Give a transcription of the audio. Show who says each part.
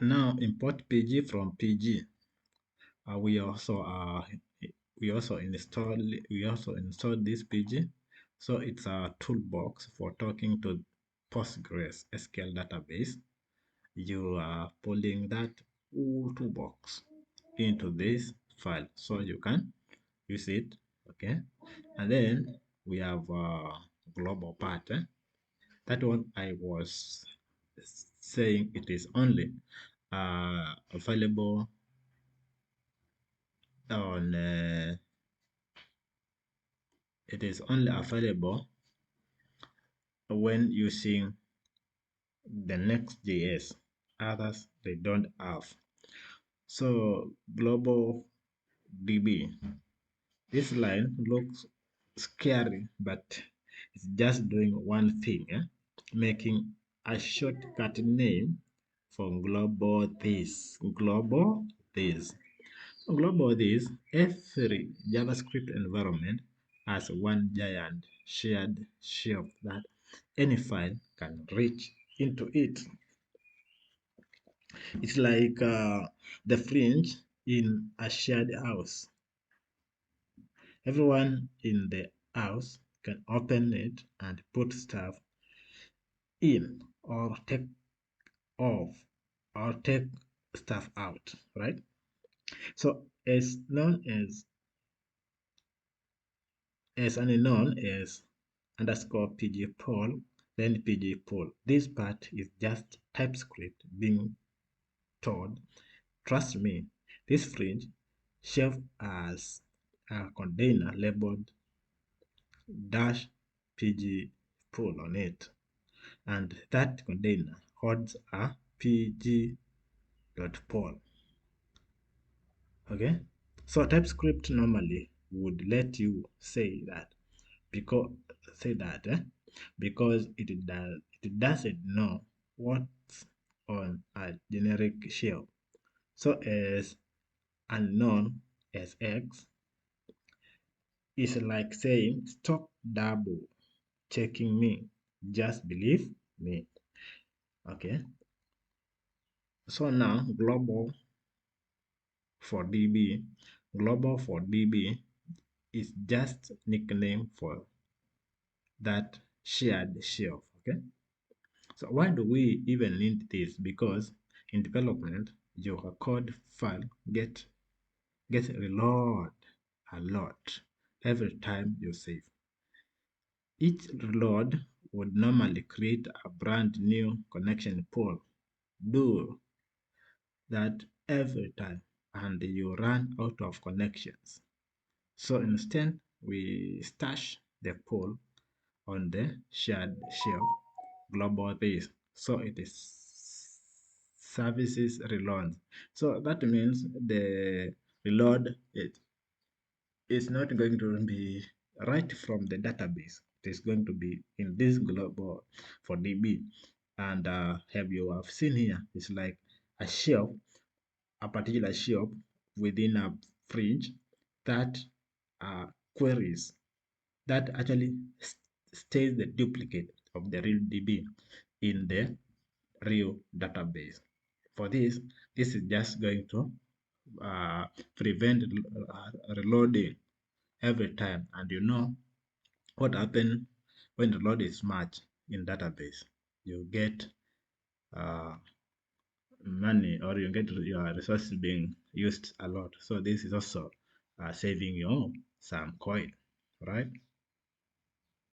Speaker 1: Now import PG from PG. We also installed this PG, so it's a toolbox for talking to PostgreSQL database. You are pulling that toolbox into this file so you can use it. Okay, and then we have global part. That one I was saying it is only available on it is only available when using the Next.js. Others they don't have. So global DB. This line looks scary, but it's just doing one thing, making a shortcut name for global this. Global this. Global this, every JavaScript environment has one giant shared shelf that any file can reach into it. It's like the fringe in a shared house. Everyone in the house can open it and put stuff in or take off or take stuff out, right? So as known as unknown as underscore pg poll, then pg poll. This part is just TypeScript being told, trust me, this fringe shelf as a container labeled dash pg poll on it, and that container holds a pg.poll. Okay, so TypeScript normally would let you say that because because it doesn't know what's on a generic shell. So as unknown as X is like saying stop double checking me, just believe me. Okay, so now global for DB is just nickname for that shared shelf. Okay, so why do we even need this? Because in development your code file gets reload a lot every time you save. Each reload would normally create a brand new connection pool. Do that every time and you run out of connections. So instead we stash the pool on the shared shelf global base, so it is services reload. So that means the reload it is not going to be right from the database. It is going to be in this global for DB. And have seen here, it's like a shelf, a particular shelf within a fringe that queries that actually stays the duplicate of the real DB in the real database. For this is just going to prevent reloading every time. And you know what happens when the load is much in database? You get money, or you get your resources being used a lot. So this is also saving you some coin, right?